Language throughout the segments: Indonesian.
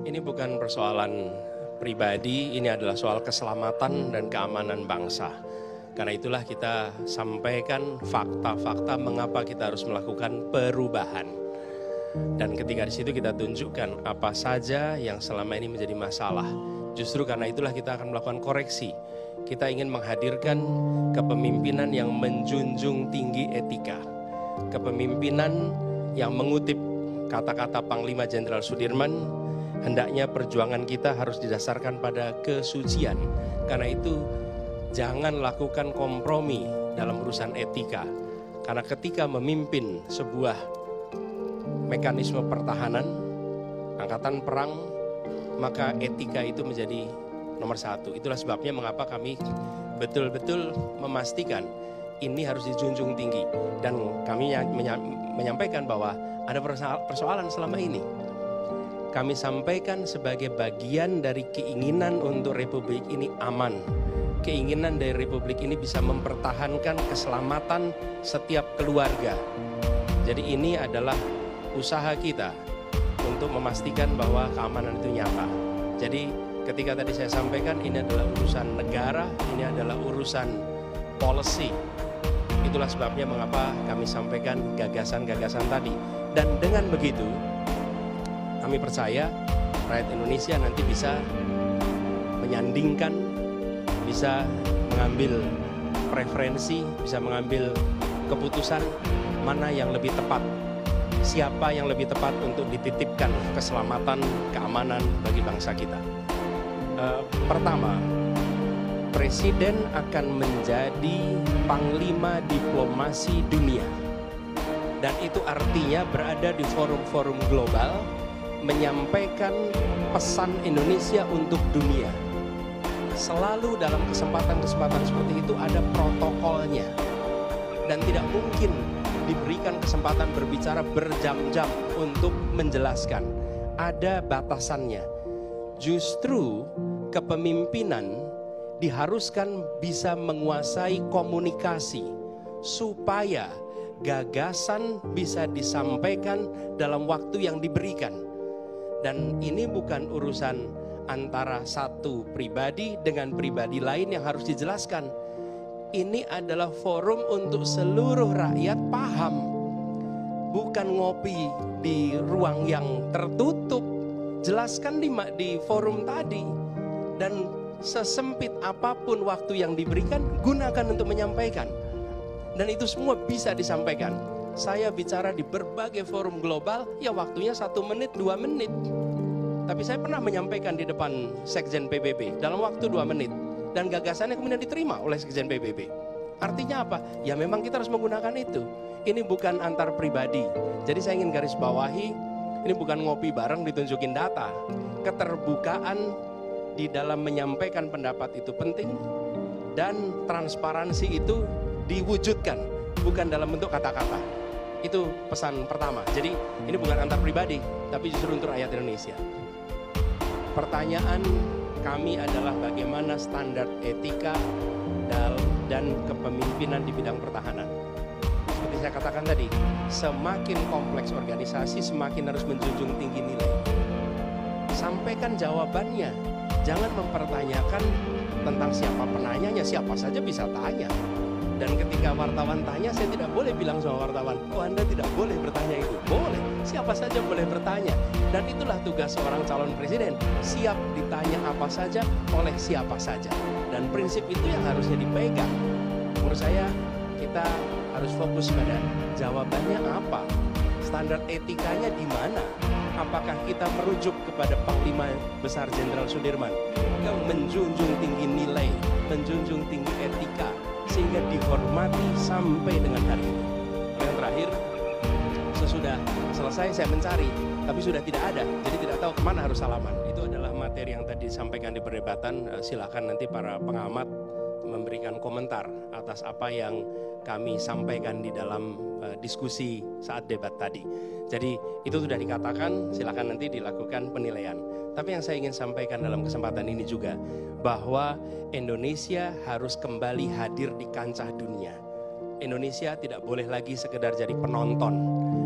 Ini bukan persoalan pribadi, ini adalah soal keselamatan dan keamanan bangsa. Karena itulah kita sampaikan fakta-fakta mengapa kita harus melakukan perubahan. Dan ketika di situ kita tunjukkan apa saja yang selama ini menjadi masalah. Justru karena itulah kita akan melakukan koreksi. Kita ingin menghadirkan kepemimpinan yang menjunjung tinggi etika. Kepemimpinan yang mengutip kata-kata Panglima Jenderal Sudirman, hendaknya perjuangan kita harus didasarkan pada kesucian. Karena itu jangan lakukan kompromi dalam urusan etika. Karena ketika memimpin sebuah mekanisme pertahanan, angkatan perang, maka etika itu menjadi nomor satu. Itulah sebabnya mengapa kami betul-betul memastikan ini harus dijunjung tinggi. Dan kami menyampaikan bahwa ada persoalan selama ini. Kami sampaikan sebagai bagian dari keinginan untuk Republik ini aman. Keinginan dari Republik ini bisa mempertahankan keselamatan setiap keluarga. Jadi ini adalah usaha kita untuk memastikan bahwa keamanan itu nyata. Jadi ketika tadi saya sampaikan ini adalah urusan negara, ini adalah urusan policy. Itulah sebabnya mengapa kami sampaikan gagasan-gagasan tadi. Dan dengan begitu, kami percaya rakyat Indonesia nanti bisa menyandingkan, bisa mengambil preferensi, bisa mengambil keputusan mana yang lebih tepat. Siapa yang lebih tepat untuk dititipkan keselamatan, keamanan bagi bangsa kita. Pertama, Presiden akan menjadi panglima diplomasi dunia. Dan itu artinya berada di forum-forum global, menyampaikan pesan Indonesia untuk dunia. Selalu dalam kesempatan-kesempatan seperti itu ada protokolnya. Dan tidak mungkin diberikan kesempatan berbicara berjam-jam untuk menjelaskan. Ada batasannya. Justru kepemimpinan diharuskan bisa menguasai komunikasi supaya gagasan bisa disampaikan dalam waktu yang diberikan. Dan ini bukan urusan antara satu pribadi dengan pribadi lain yang harus dijelaskan. Ini adalah forum untuk seluruh rakyat paham. Bukan ngopi di ruang yang tertutup. Jelaskan di forum tadi. Dan sesempit apapun waktu yang diberikan, gunakan untuk menyampaikan. Dan itu semua bisa disampaikan. Saya bicara di berbagai forum global, ya waktunya 1 menit, 2 menit. Tapi saya pernah menyampaikan di depan Sekjen PBB dalam waktu 2 menit. Dan gagasannya kemudian diterima oleh Sekjen PBB. Artinya apa? Ya memang kita harus menggunakan itu. Ini bukan antar pribadi. Jadi saya ingin garis bawahi, ini bukan ngopi bareng ditunjukin data. Keterbukaan di dalam menyampaikan pendapat itu penting. Dan transparansi itu diwujudkan, bukan dalam bentuk kata-kata. Itu pesan pertama. Jadi ini bukan antar pribadi, tapi justru untuk rakyat Indonesia. Pertanyaan kami adalah bagaimana standar etika dan kepemimpinan di bidang pertahanan. Seperti saya katakan tadi, semakin kompleks organisasi, semakin harus menjunjung tinggi nilai. Sampaikan jawabannya, jangan mempertanyakan tentang siapa penanyanya, siapa saja bisa tanya. Dan ketika wartawan tanya, saya tidak boleh bilang sama wartawan, oh Anda tidak boleh bertanya itu. Boleh, siapa saja boleh bertanya. Dan itulah tugas seorang calon presiden, siap ditanya apa saja oleh siapa saja. Dan prinsip itu yang harusnya dipegang. Menurut saya, kita harus fokus pada jawabannya apa, standar etikanya di mana. Apakah kita merujuk kepada Panglima Besar Jenderal Sudirman yang menjunjung tinggi nilai, menjunjung tinggi etika, sehingga dihormati sampai dengan hari ini. Yang terakhir, sesudah selesai saya mencari, tapi sudah tidak ada, jadi tidak tahu kemana harus salaman. Itu adalah materi yang tadi disampaikan di perdebatan. Silakan nanti para pengamat memberikan komentar atas apa yang kami sampaikan di dalam diskusi saat debat tadi. Jadi itu sudah dikatakan, silakan nanti dilakukan penilaian. Tapi yang saya ingin sampaikan dalam kesempatan ini juga, bahwa Indonesia harus kembali hadir di kancah dunia. Indonesia tidak boleh lagi sekedar jadi penonton.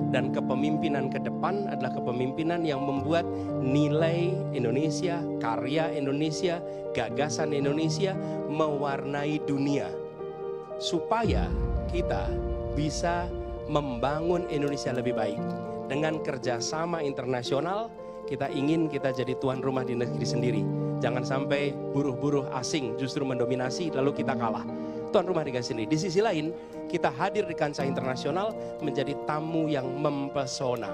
dan kepemimpinan ke depan adalah kepemimpinan yang membuat nilai Indonesia, karya Indonesia, gagasan Indonesia mewarnai dunia. Supaya kita bisa membangun Indonesia lebih baik. Dengan kerjasama internasional, kita ingin kita jadi tuan rumah di negeri sendiri. Jangan sampai buruh-buruh asing justru mendominasi lalu kita kalah. Tuan rumah di negeri sendiri. Di sisi lain, kita hadir di kancah internasional menjadi tamu yang mempesona.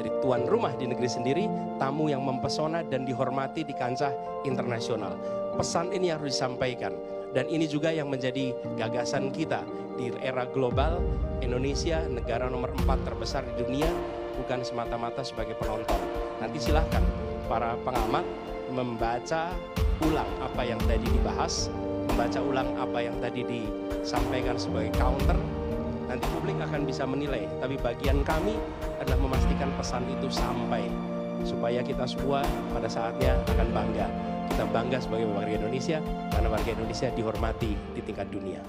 Jadi tuan rumah di negeri sendiri, tamu yang mempesona dan dihormati di kancah internasional. Pesan ini harus disampaikan. Dan ini juga yang menjadi gagasan kita di era global. Indonesia negara nomor 4 terbesar di dunia, bukan semata-mata sebagai penonton. Nanti silahkan para pengamat membaca ulang apa yang tadi dibahas, membaca ulang apa yang tadi disampaikan sebagai counter. Nanti publik akan bisa menilai, tapi bagian kami adalah memastikan pesan itu sampai, supaya kita semua pada saatnya akan bangga. Kita bangga sebagai warga Indonesia, karena warga Indonesia dihormati di tingkat dunia.